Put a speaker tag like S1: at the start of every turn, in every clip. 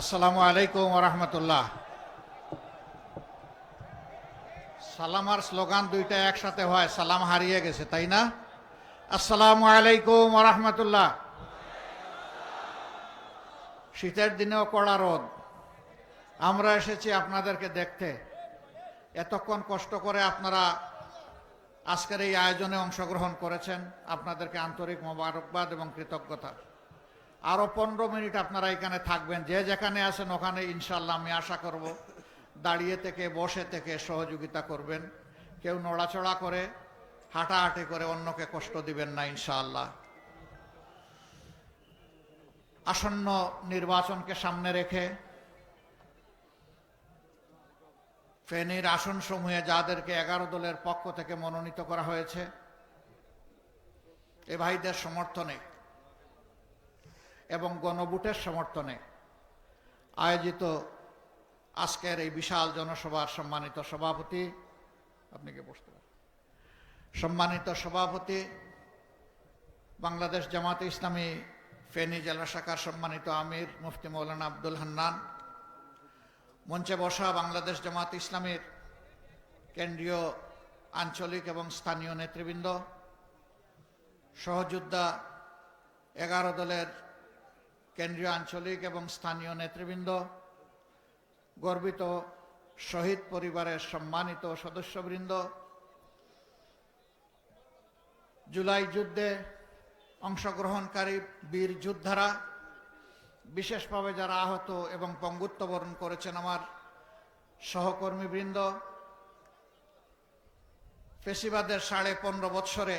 S1: আসসালামু আলাইকুম ওরহমতুল্লাহ। সালাম আর স্লোগান দুইটা একসাথে হয়, সালাম হারিয়ে গেছে তাই না? আসসালামু আলাইকুম ওরহমতুল্লাহ। শীতের দিনেও কড়া রোদ, আমরা এসেছি আপনাদেরকে দেখতে। এতক্ষণ কষ্ট করে আপনারা আজকের এই আয়োজনে অংশগ্রহণ করেছেন, আপনাদেরকে আন্তরিক মোবারকবাদ এবং কৃতজ্ঞতা। আরও 15 মিনিট আপনারা এখানে থাকবেন, যে যেখানে আছেন ওখানে ইনশাল্লাহ আমি আশা করব দাঁড়িয়ে থেকে বসে থেকে সহযোগিতা করবেন। কেউ নড়াচড়া করে হাঁটাহাঁটি করে অন্যকে কষ্ট দিবেন না ইনশাআল্লাহ। আসন্ন নির্বাচনকে সামনে রেখে ফেনীর আসনসমূহে যাদেরকে 11 দলের পক্ষ থেকে মনোনীত করা হয়েছে, এ ভাইদের সমর্থনে এবং গণভোটের সমর্থনে আয়োজিত আজকের এই বিশাল জনসভার সম্মানিত সভাপতি, আপনি কি বসতে পারেন, সম্মানিত সভাপতি, বাংলাদেশ জামাতে ইসলামী ফেনী জেলা শাখার সম্মানিত আমির মুফতি মৌলানা আব্দুল হান্নান, মঞ্চে বসা বাংলাদেশ জামাতে ইসলামীর কেন্দ্রীয়, আঞ্চলিক এবং স্থানীয় নেতৃবৃন্দ, সহযোদ্ধা 11 দলের কেন্দ্রীয়, আঞ্চলিক এবং স্থানীয় নেতৃবৃন্দ, গর্বিত শহীদ পরিবারের সম্মানিত সদস্যবৃন্দ, জুলাই যুদ্ধে অংশগ্রহণকারী বীর যোদ্ধারা, বিশেষভাবে যারা আহত এবং পঙ্গুত্ব বরণ করেছেন আমার সহকর্মীবৃন্দ, ফেসিবাদের 15.5 বৎসরে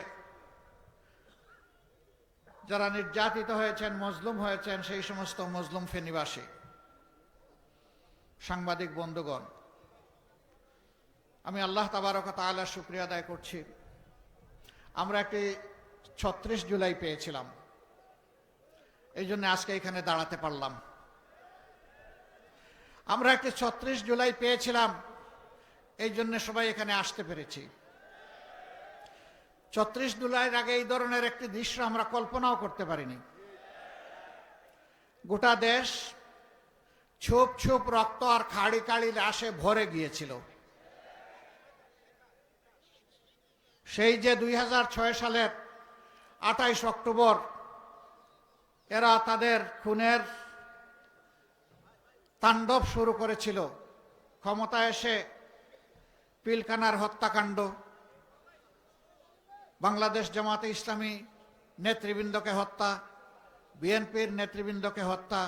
S1: যারা নির্যাতিত হয়েছেন, মজলুম হয়েছেন, সেই সমস্ত মজলুম ফেনীবাসী, সাংবাদিক বন্ধুগণ, আমি আল্লাহ তাবারক ওয়া তাআলার শুকরিয়া আদায় করছি। আমরা একটি 36 জুলাই পেয়েছিলাম, এই জন্য আজকে এখানে দাঁড়াতে পারলাম। আমরা একটি 36 জুলাই পেয়েছিলাম, এই জন্য সবাই এখানে আসতে পেরেছি। 36 জুলাইয়ের আগে এই ধরনের একটি দৃশ্য আমরা কল্পনাও করতে পারিনি। গোটা দেশ ছোপ ছোপ রক্ত আর খাড়ি খাড়ি লাশে ভরে গিয়েছিল। সেই যে 2006 সালের 28 অক্টোবর এরা তাদের খুনের তাণ্ডব শুরু করেছিল, ক্ষমতায় এসে পিলখানার হত্যাকাণ্ড, বাংলাদেশ জামাতে ইসলামী নেতৃবৃন্দকে হত্যা, বিএনপির নেতৃবৃন্দকে হত্যা,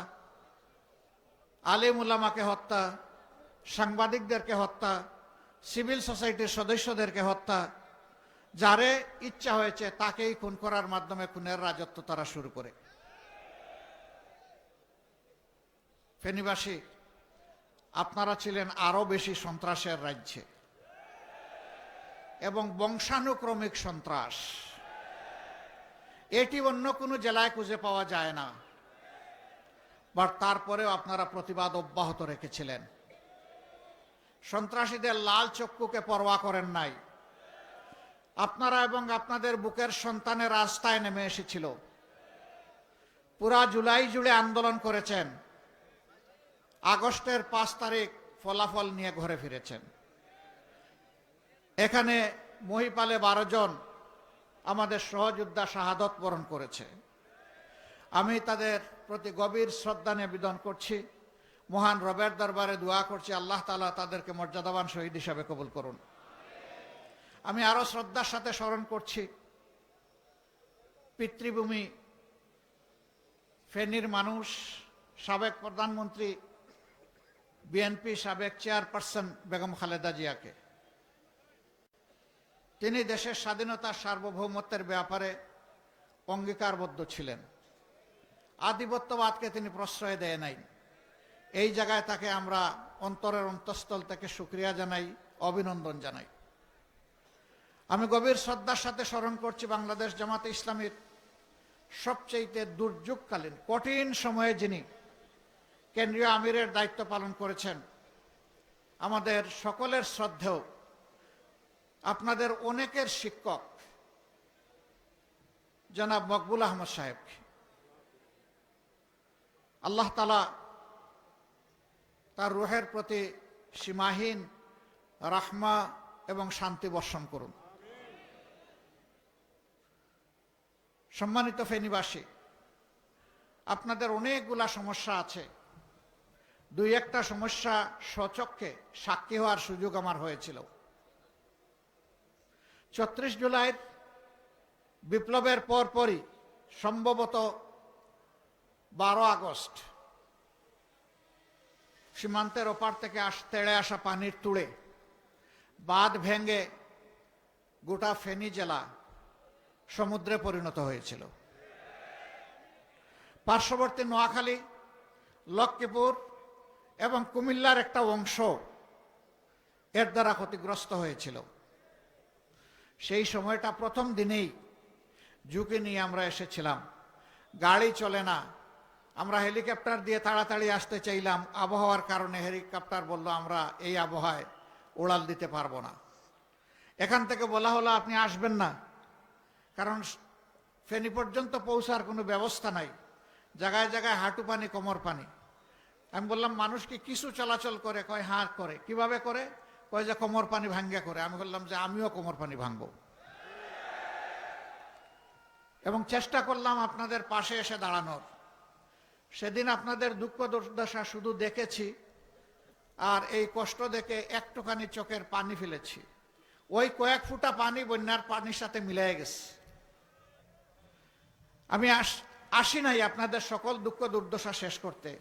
S1: আলেম উলামাকে হত্যা, সাংবাদিকদেরকে হত্যা, সিভিল সোসাইটির সদস্যদেরকে হত্যা, যারে ইচ্ছা হয়েছে তাকেই খুন করার মাধ্যমে খুনের রাজত্ব তারা শুরু করে। ফেনীবাসী, আপনারা ছিলেন আরো বেশি সন্ত্রাসের রাজ্যে এবং বংশানুক্রমিক সন্ত্রাস, এটি অন্য কোনো জেলায় খুঁজে পাওয়া যায় না। বাট তারপরেও আপনারা প্রতিবাদ অব্যাহত রেখেছিলেন, সন্ত্রাসীদের লাল চক্ষুকে পরোয়া করেন নাই। আপনারা এবং আপনাদের বুকের সন্তানের রাস্তায় নেমে এসেছিল, পুরা জুলাই জুড়ে আন্দোলন করেছেন, আগস্টের 5 তারিখ ফলাফল নিয়ে ঘরে ফিরেছেন। এখানে মহিপালে 12 জন আমাদের সহযোদ্ধা শাহাদত বরণ করেছে। আমি তাদের প্রতি গভীর শ্রদ্ধা নিবেদন করছি, মহান রবের দরবারে দোয়া করছি আল্লাহ তাআলা তাদেরকে মর্যাদাবান শহীদ হিসাবে কবুল করুন। আমি আরো শ্রদ্ধার সাথে স্মরণ করছি পিতৃভূমি ফেনীর মানুষ, সাবেক প্রধানমন্ত্রী, বিএনপি সাবেক চেয়ারপারসন বেগম খালেদা জিয়াকে। তিনি দেশের স্বাধীনতার সার্বভৌমত্বের ব্যাপারে অঙ্গীকারবদ্ধ ছিলেন, আধিপত্যবাদকে তিনি প্রশ্রয় দেয় নাই। এই জায়গায় তাকে আমরা অন্তরের অন্তঃস্থল থেকে শুকরিয়া জানাই, অভিনন্দন জানাই। আমি গভীর শ্রদ্ধার সাথে স্মরণ করছি বাংলাদেশ জামাতে ইসলামীর সবচেয়ে দুর্যোগকালীন কঠিন সময়ে যিনি কেন্দ্রীয় আমিরের দায়িত্ব পালন করেছেন, আমাদের সকলের শ্রদ্ধেয়, আপনাদের অনেকের শিক্ষক জনাব মকবুল আহমদ সাহেবকে। আল্লাহ তাআলা তার রুহের প্রতি সীমাহীন রাহমা এবং শান্তি বর্ষণ করুন। সম্মানিত ফেনীবাসী, আপনাদের অনেকগুলা সমস্যা আছে। দুই একটা সমস্যা স্বচক্ষে সাক্ষী হওয়ার সুযোগ আমার হয়েছিল। ৩৬ জুলাইয়ের বিপ্লবের পরপরই সম্ভবত ১২ আগস্ট সীমান্তের ওপার থেকে তেড়ে আসা পানির তুড়ে বাঁধ ভেঙে গোটা ফেনী জেলা সমুদ্রে পরিণত হয়েছিল। পার্শ্ববর্তী নোয়াখালী, লক্ষ্মীপুর এবং কুমিল্লার একটা অংশ এর দ্বারা ক্ষতিগ্রস্ত হয়েছিল। সেই সময়টা প্রথম দিনেই ঝুঁকি নিয়ে আমরা এসেছিলাম। গাড়ি চলে না, আমরা হেলিকপ্টার দিয়ে তাড়াতাড়ি আসতে চাইলাম। আবহাওয়ার কারণে হেলিকপ্টার বলল আমরা এই আবহাওয়ায় উড়াল দিতে পারবো না। এখান থেকে বলা হলো আপনি আসবেন না, কারণ ফেনী পর্যন্ত পৌঁছার কোনো ব্যবস্থা নাই। জায়গায় জায়গায় হাঁটু পানি, কোমর পানি। আমি বললাম মানুষ কি কিছু চলাচল করে? কয় হ্যাঁ করে। কিভাবে করে? কয় যে কোমর পানি ভাঙ্গা করে। আমি বললাম যে আমিও কোমর পানি ভাঙবো, এবং চেষ্টা করলাম আপনাদের পাশে এসে দাঁড়ানোর। সেদিন আপনাদের দুঃখ দুর্দশা শুধু দেখেছি, আর এই কষ্ট দেখে একটুখানি চোখের পানি ফেলেছি। ওই কয়েক ফুটা পানি বন্যার পানির সাথে মিলে গেছে। আমি আসি নাই আপনাদের সকল দুঃখ দুর্দশা শেষ করতে,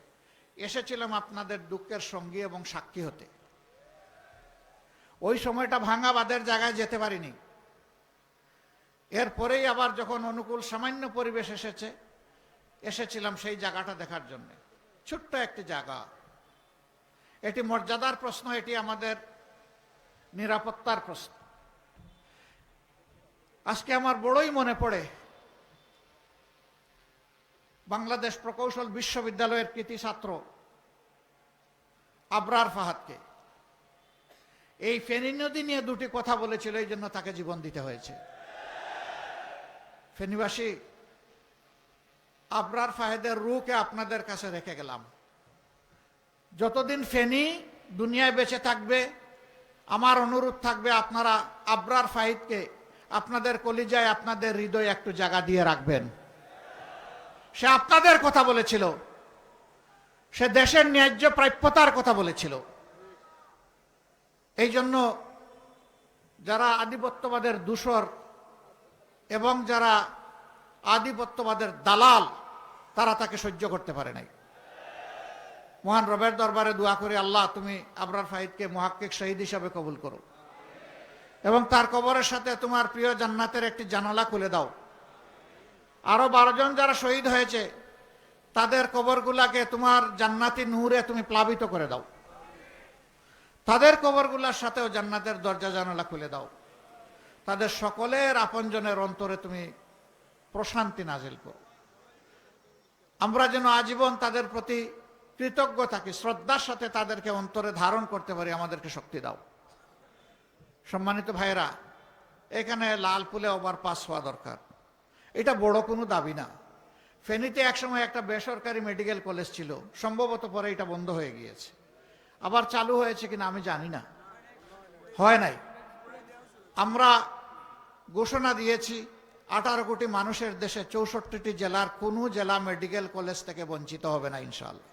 S1: এসেছিলাম আপনাদের দুঃখের সঙ্গী এবং সাক্ষী হতে। ওই সময়টা ভাঙা বাঁধের জায়গায় যেতে পারিনি। এরপরেই আবার যখন অনুকূল সামান্য পরিবেশ এসেছিলাম সেই জায়গাটা দেখার জন্য। ছোট্ট একটি জায়গা, এটি মর্যাদার প্রশ্ন, এটি আমাদের নিরাপত্তার প্রশ্ন। আজকে আমার বড়ই মনে পড়ে বাংলাদেশ প্রকৌশল বিশ্ববিদ্যালয়ের কৃতি ছাত্র আবরার ফাহাদকে। এই ফেনী নদী নিয়ে দুটি কথা বলেছিল, এই জন্য তাকে জীবন দিতে হয়েছে। ফেনীবাসী, আবরার ফাহাদের রূহকে আপনাদের কাছে রেখে গেলাম। যতদিন ফেনী দুনিয়ায় বেঁচে থাকবে, আমার অনুরোধ থাকবে আপনারা আবরার ফাহিদকে আপনাদের কলিজায়, আপনাদের হৃদয়ে একটু জায়গা দিয়ে রাখবেন। সে আপনাদের কথা বলেছিল, সে দেশের ন্যায্য প্রাপ্যতার কথা বলেছিল। এই জন্য যারা আধিপত্যবাদের দূষর এবং যারা আধিপত্যবাদের দালাল, তারা তাকে সহ্য করতে পারে নাই। মহান রবের দরবারে দোয়া করে, আল্লাহ তুমি আবরার ফাহিদকে মুহাক্কিক শহীদ হিসাবে কবুল করো, এবং তার কবরের সাথে তোমার প্রিয় জান্নাতের একটি জানালা খুলে দাও। আরো 12 জন যারা শহীদ হয়েছে, তাদের কবরগুলাকে তোমার জান্নাতি নূরে তুমি প্লাবিত করে দাও। তাদের কবরগুলার সাথেও জান্নাতের দরজা জানালা খুলে দাও। তাদের সকলের আপনজনের অন্তরে তুমি প্রশান্তি নাজিল করো। আমরা যেন আজীবন তাদের প্রতি কৃতজ্ঞ থাকি, শ্রদ্ধার সাথে তাদেরকে অন্তরে ধারণ করতে পারি। আমাদেরকে শক্তি দাও। সম্মানিত ভাইরা, এখানে লালপুলে ওভারপাস হওয়া দরকার, এটা বড় কোনো দাবি না। ফেনীতে একসময় একটা বেসরকারি মেডিকেল কলেজ ছিল, সম্ভবত পরে এটা বন্ধ হয়ে গিয়েছে। আবার চালু হয়েছে কিনা আমি জানি না, হয় নাই। আমরা ঘোষণা দিয়েছি 18 কোটি মানুষের দেশে 64টি জেলার কোনো জেলা মেডিকেল কলেজ থেকে বঞ্চিত হবে না ইনশাআল্লাহ,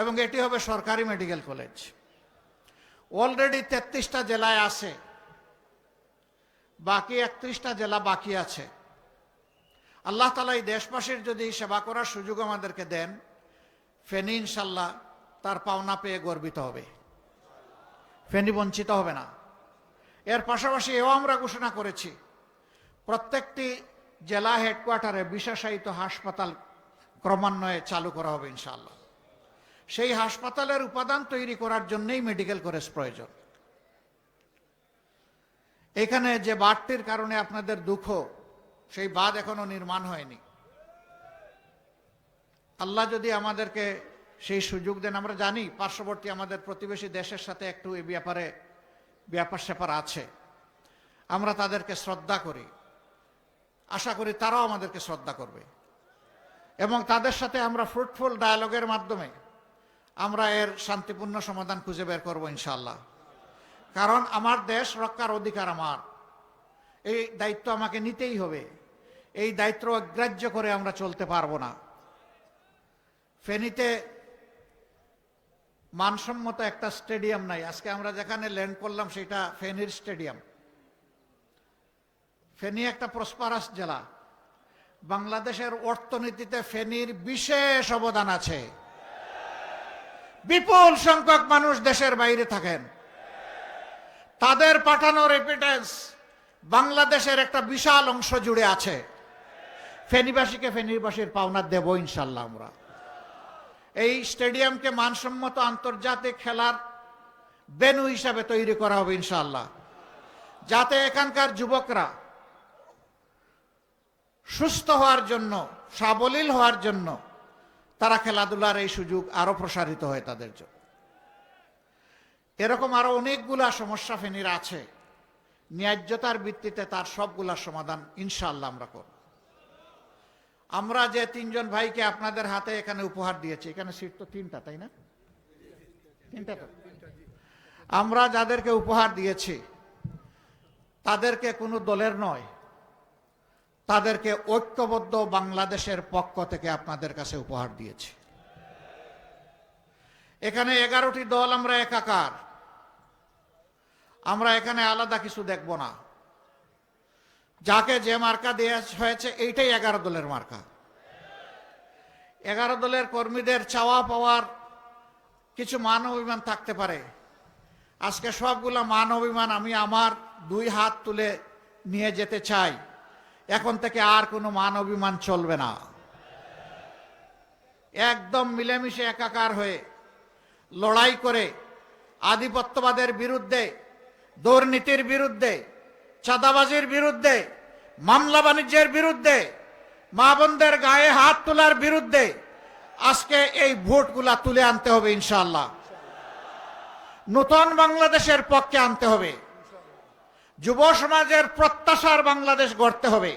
S1: এবং এটি হবে সরকারি মেডিকেল কলেজ। অলরেডি 33টা জেলায় আছে, বাকি 31টা জেলা বাকি আছে। আল্লাহ তাআলা এই দেশবাসীর যদি সেবা করার সুযোগ আমাদেরকে দেন, ফেনী ইনশাল্লাহ তার পাওনা পেয়ে গর্বিত হবে, ফেনী বঞ্চিত হবে না। এর পাশাপাশি এও আমরা ঘোষণা করেছি, প্রত্যেকটি জেলা হেডকোয়ার্টারে বিশেষায়িত হাসপাতাল ক্রমান্বয়ে চালু করা হবে ইনশাআল্লাহ। সেই হাসপাতালের উপাদান তৈরি করার জন্যই মেডিকেল কলেজ প্রয়োজন। এখানে যে বাঁধটির কারণে আপনাদের দুঃখ, সেই বাঁধ এখনো নির্মাণ হয়নি। আল্লাহ যদি আমাদেরকে সেই সুযোগ দেন, আমরা জানি পার্শ্ববর্তী আমাদের প্রতিবেশী দেশের সাথে একটু এই ব্যাপারে ব্যাপার স্যাপার আছে, আমরা তাদেরকে শ্রদ্ধা করি, আশা করি তারাও আমাদেরকে শ্রদ্ধা করবে, এবং তাদের সাথে আমরা ফ্রুটফুল ডায়ালগের মাধ্যমে আমরা এর শান্তিপূর্ণ সমাধান খুঁজে বের করব ইনশাআল্লাহ। কারণ আমার দেশ রক্ষার অধিকার আমার, এই দায়িত্ব আমাকে নিতেই হবে। এই দায়িত্ব অগ্রাহ্য করে আমরা চলতে পারবো না। ফেনীতে মানসম্মত একটা স্টেডিয়াম নাই। আজকে আমরা যেখানে ল্যান্ড করলাম সেটা ফেনীর স্টেডিয়াম। ফেনী একটা প্রসপারাস জেলা। বাংলাদেশের অর্থনীতিতে ফেনীর বিশেষ অবদান আছে। বিপুল সংখ্যক মানুষ দেশের বাইরে থাকেন, তাদের পাঠানো রেমিটেন্স বাংলাদেশের একটা বিশাল অংশ জুড়ে আছে। ফেনীবাসীকে ফেনীবাসীর পাওনা দেব ইনশাল্লাহ। আমরা এই স্টেডিয়ামকে মানসম্মত আন্তর্জাতিক খেলার ভেন্যু হিসাবে তৈরি করা হবে ইনশাআল্লাহ, যাতে এখানকার যুবকরা সুস্থ হওয়ার জন্য, সাবলীল হওয়ার জন্য তারা খেলাধুলার এই সুযোগ আরো প্রসারিত হয় তাদের জন্য। এরকম আরো অনেকগুলা সমস্যা ফেনীর আছে, ন্যায্যতার ভিত্তিতে তার সবগুলা সমাধান ইনশাআল্লাহ আমরা করব। আমরা যে তিনজন ভাইকে আপনাদের হাতে এখানে উপহার দিয়েছি, এখানে সিট তো তিনটা, তাই না? তিনটা তো। আমরা যাদেরকে উপহার দিয়েছি তাদেরকে কোনো দলের নয়, তাদেরকে ঐক্যবদ্ধ বাংলাদেশের পক্ষ থেকে আপনাদের কাছে উপহার দিয়েছি। এখানে 11টি দল, আমরা একাকার। আমরা এখানে আলাদা কিছু দেখব না। যাকে যে মার্কা দেওয়া হয়েছে এইটাই 11 দলের মার্কা। 11 দলের কর্মীদের চাওয়া পাওয়ার কিছু মান অভিমান থাকতে পারে। আজকে সবগুলা মান অভিমান আমি আমার 2 হাত তুলে নিয়ে যেতে চাই। এখন থেকে আর কোনো মান অভিমান চলবে না। একদম মিলেমিশে একাকার হয়ে লড়াই করে আধিপত্যবাদের বিরুদ্ধে, দুর্নীতির বিরুদ্ধে, চাঁদাবাজির বিরুদ্ধে, মামলা বাণিজ্যের বিরুদ্ধে, মা বোনদের গায়ে হাত তোলার বিরুদ্ধে আজকে এই ভোটগুলা তুলে আনতে হবে ইনশাআল্লাহ। নতুন বাংলাদেশের পক্ষে আনতে হবে। যুব সমাজের প্রত্যাশার বাংলাদেশ গড়তে হবে।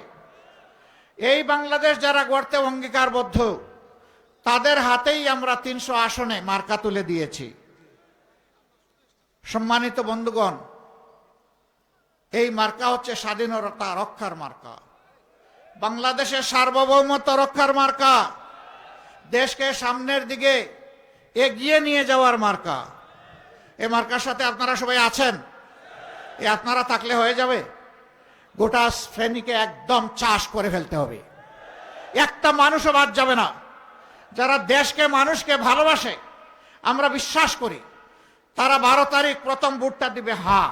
S1: এই বাংলাদেশ যারা গড়তে অঙ্গীকারবদ্ধ, তাদের হাতেই আমরা 300 আসনে মার্কা তুলে দিয়েছি। সম্মানিত বন্ধুগণ, এই মার্কা হচ্ছে স্বাধীনতা রক্ষার মার্কা, বাংলাদেশের সার্বভৌমত্ব রক্ষার মার্কা, দেশকে সামনের দিকে এগিয়ে নিয়ে যাওয়ার মার্কা। এই মার্কার সাথে আপনারা সবাই আছেন। আপনারা থাকলে হয়ে যাবে? গোটা ফেনীকে একদম চাষ করে ফেলতে হবে। একটা মানুষও বাদ যাবে না। যারা দেশকে, মানুষকে ভালোবাসে, আমরা বিশ্বাস করি, তারা 12 তারিখ প্রথম ভোটটা দিবে হা।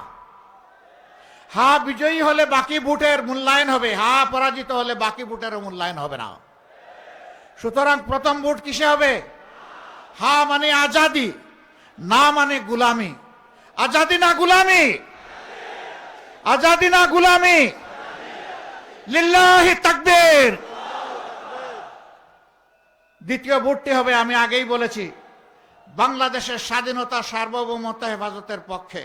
S1: হা বিজয়ী হলে বাকি ভোটের মূল্যায়ন হবে, হা পরাজিত হলে বাকি ভোটের মূল্যায়ন হবে না। সুতরাং প্রথম ভোট কিসে হবে? হা মানে আজাদি, না মানে গুলামি। আজাদি না গুলামি? আজাদি না গুলামি? লিল্লাহি তাকবীর। দ্বিতীয় ভোটটি হবে, আমি আগেই বলেছি, বাংলাদেশের স্বাধীনতা, সার্বভৌমত্ব হেফাজতের পক্ষে,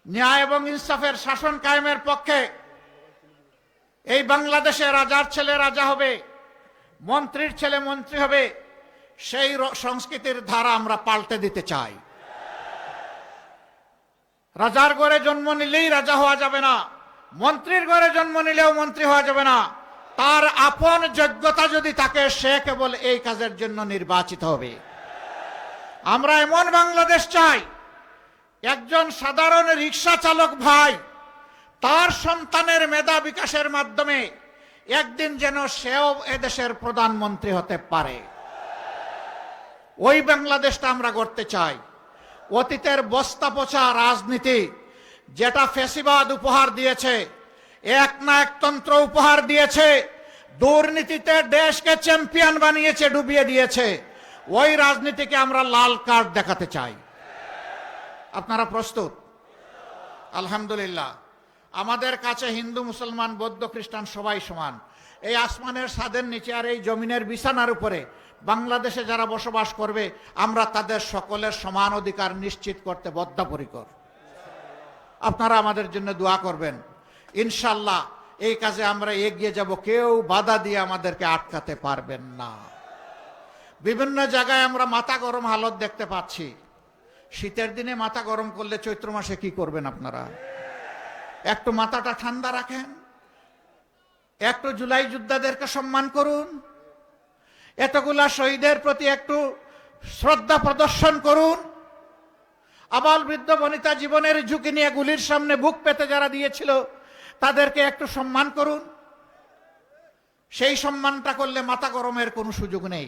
S1: ন্যায় এবং ইনসাফের শাসন কায়েমের পক্ষে। এই বাংলাদেশে রাজার ছেলে রাজা হবে, মন্ত্রীর ছেলে মন্ত্রী হবে। সেই সংস্কৃতির ধারা আমরা পাল্টে দিতে চাই। রাজার ঘরে জন্ম নিলেই রাজা হওয়া যাবে না, মন্ত্রীর ঘরে জন্ম নিলেও মন্ত্রী হওয়া যাবে না। তার আপন যোগ্যতা যদি থাকে, সে কেবল এই কাজের জন্য নির্বাচিত হবে। আমরা এমন বাংলাদেশ চাই, একজন সাধারণ রিক্সা চালক ভাই তার সন্তানের মেধা বিকাশের মাধ্যমে একদিন যেন সেও এদেশের প্রধানমন্ত্রী হতে পারে। ওই বাংলাদেশটা আমরা গড়তে চাই। অতীতের বস্তা পচা রাজনীতি, যেটা ফ্যাসিবাদ উপহার দিয়েছে, এক না একতন্ত্র উপহার দিয়েছে, দুর্নীতিতে দেশকে চ্যাম্পিয়ন বানিয়েছে, ডুবিয়ে দিয়েছে, ওই রাজনীতিকে আমরা লাল কার্ড দেখাতে চাই। আপনারা প্রস্তুত? আলহামদুলিল্লাহ। আমাদের কাছে হিন্দু, মুসলমান, বৌদ্ধ, খ্রিস্টান সবাই সমান। এই আসমানের ছাদের নিচে আর এই জমিনের বিছানার উপরে বাংলাদেশে যারা বসবাস করবে, আমরা তাদের সকলের সমান অধিকার নিশ্চিত করতে বদ্ধপরিকর। আপনারা আমাদের জন্য দোয়া করবেন। ইনশাল্লাহ এই কাজে আমরা এগিয়ে যাব, কেউ বাধা দিয়ে আমাদেরকে আটকাতে পারবেন না। বিভিন্ন জায়গায় আমরা মাথা গরম হালত দেখতে পাচ্ছি। শীতের দিনে মাথা গরম করলে চৈত্র মাসে কি করবেন আপনারা? একটু মাথাটা ঠান্ডা রাখেন, একটু জুলাই যোদ্ধাদেরকে সম্মান করুন, এতগুলা শহীদের প্রতি একটু শ্রদ্ধা প্রদর্শন করুন। আবাল বৃদ্ধ বনিতা জীবনের ঝুঁকি নিয়ে গুলির সামনে বুক পেতে যারা দিয়েছিল তাদেরকে একটু সম্মান করুন। সেই সম্মানটা করলে মাথা গরমের কোনো সুযোগ নেই।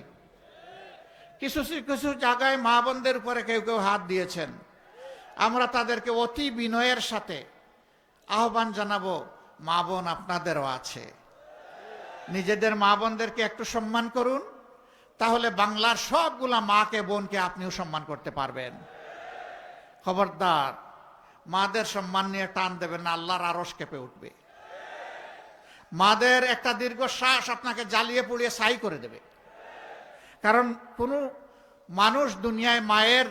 S1: কিছু কিছু জায়গায় মা বোনদের উপরে কেউ কেউ হাত দিয়েছেন, আমরা তাদেরকে অতি বিনয়ের সাথে আহ্বান জানাবো, মা বোন আপনাদেরও আছে, নিজেদের মা বোনদেরকে একটু সম্মান করুন, তাহলে বাংলার সবগুলা মাকে বোনকে আপনিও সম্মান করতে পারবেন। খবরদার মাদের সম্মান নিয়ে টান দেবেন না, আল্লাহর আরশ কেঁপে উঠবে। মাদের একটা দীর্ঘ শ্বাস আপনাকে জ্বালিয়ে পুড়িয়ে ছাই করে দেবে। কারণ কোনো মানুষ দুনিয়ায় মায়ের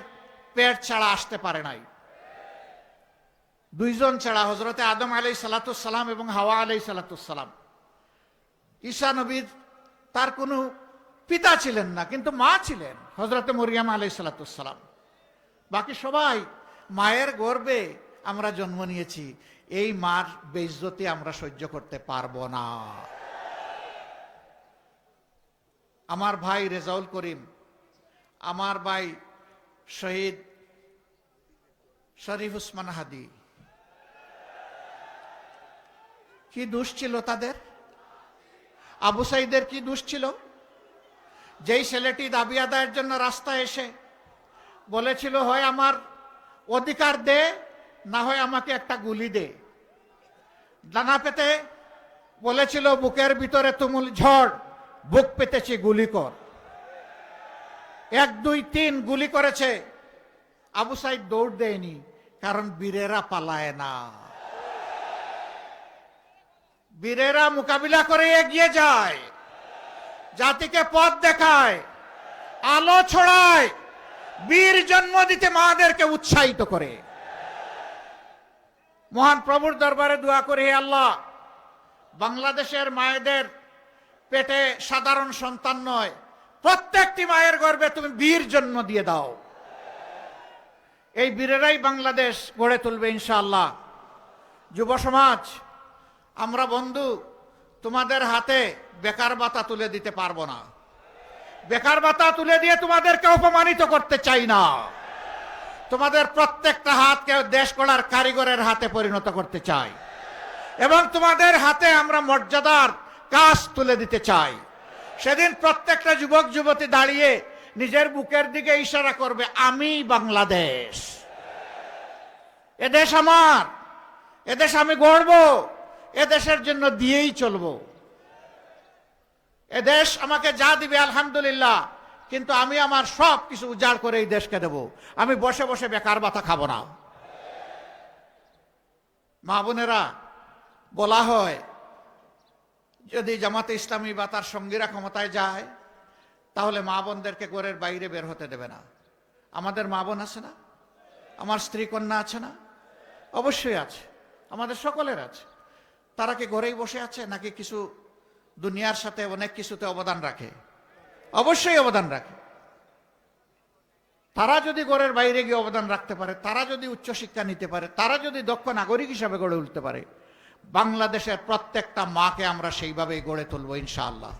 S1: পেট ছাড়া আসতে পারে নাই, দুইজন ছাড়া, হযরতে আদম আলাইহিস সালাম এবং হাওয়া আলাইহিস সালাম। ঈসা নবীর তার কোনো পিতা ছিলেন না, কিন্তু মা ছিলেন, হযরতে মরিয়ম আলাইহিস সালাম। বাকি সবাই মায়ের গর্ভে আমরা জন্ম নিয়েছি। এই মার বেইজ্জতি আমরা সহ্য করতে পারবো না। আমার ভাই রেজাউল করিম, আমার ভাই শহীদ শরীফ উসমান হাদি, কি দোষ ছিল তাদের? আবু সাইদের কি দোষ ছিল? যেই ছেলেটি দাবি আদায়ের জন্য রাস্তায় এসে বলেছিল, হয় আমার অধিকার দে, না হয় আমাকে একটা গুলি দে, ডানা পেতে বলেছিল বুকের ভিতরে তুমুল ঝড়, বুক পেতেছি গুলি কর। 1 2 3 গুলি করেছে। আবু সাইদ দৌড় দেয়নি, কারণ বীরেরা পালায় না, বীরেরা মোকাবিলা করে এগিয়ে যায়, জাতিকে পথ দেখায়, আলো ছড়ায়, বীর জন্ম দিতে মাদেরকে উৎসাহিত করে। মহান প্রভুর দরবারে দোয়া করি, হে আল্লাহ, বাংলাদেশের মায়েদের পেটে সাধারণ সন্তান নয়, প্রত্যেকটি মায়ের গর্ভে তুমি বীর জন্ম দিয়ে দাও। এই বীরেরাই বাংলাদেশ গড়ে তুলবে ইনশাআল্লাহ। যুব সমাজ, আমরা বন্ধু তোমাদের হাতে বেকার ভাতা তুলে দিতে পারবো না। বেকার ভাতা তুলে দিয়ে তোমাদেরকে অপমানিত করতে চাই না। তোমাদের প্রত্যেকটা হাতকে দেশ গড়ার কারিগরের হাতে পরিণত করতে চাই, এবং তোমাদের হাতে আমরা মর্যাদার কাজ তুলে দিতে চাই। সেদিন প্রত্যেকটা যুবক যুবতী দাঁড়িয়ে নিজের বুকের দিকে ইশারা করবে, আমি বাংলাদেশ, এদেশ আমার, এদেশ আমি গড়ব, এদেশের জন্য দিয়েই চলবো। এদেশ আমাকে যা দিবে আলহামদুলিল্লাহ, কিন্তু আমি আমার সব কিছু উজাড় করে এই দেশকে দেব। আমি বসে বসে বেকার ভাতা খাবো না। মা বোনেরা, বলা হয় যদি জামাতে ইসলামী বা তার সঙ্গীরা ক্ষমতায় যায়, তাহলে মা বোনদেরকে ঘরের বাইরে বের হতে দেবে না। আমাদের মা বোন আছে না? আমার স্ত্রী কন্যা আছে না? অবশ্যই আছে, আমাদের সকলের আছে। তারা কি ঘরেই বসে আছে, নাকি কিছু দুনিয়ার সাথে অনেক কিছুতে অবদান রাখে? অবশ্যই অবদান রাখে। তারা যদি ঘরের বাইরে গিয়ে অবদান রাখতে পারে, তারা যদি উচ্চশিক্ষা নিতে পারে, তারা যদি দক্ষ নাগরিক হিসাবে গড়ে উঠতে পারে, বাংলাদেশের প্রত্যেকটা মাকে আমরা সেইভাবেই গড়ে তুলবো ইনশাআল্লাহ।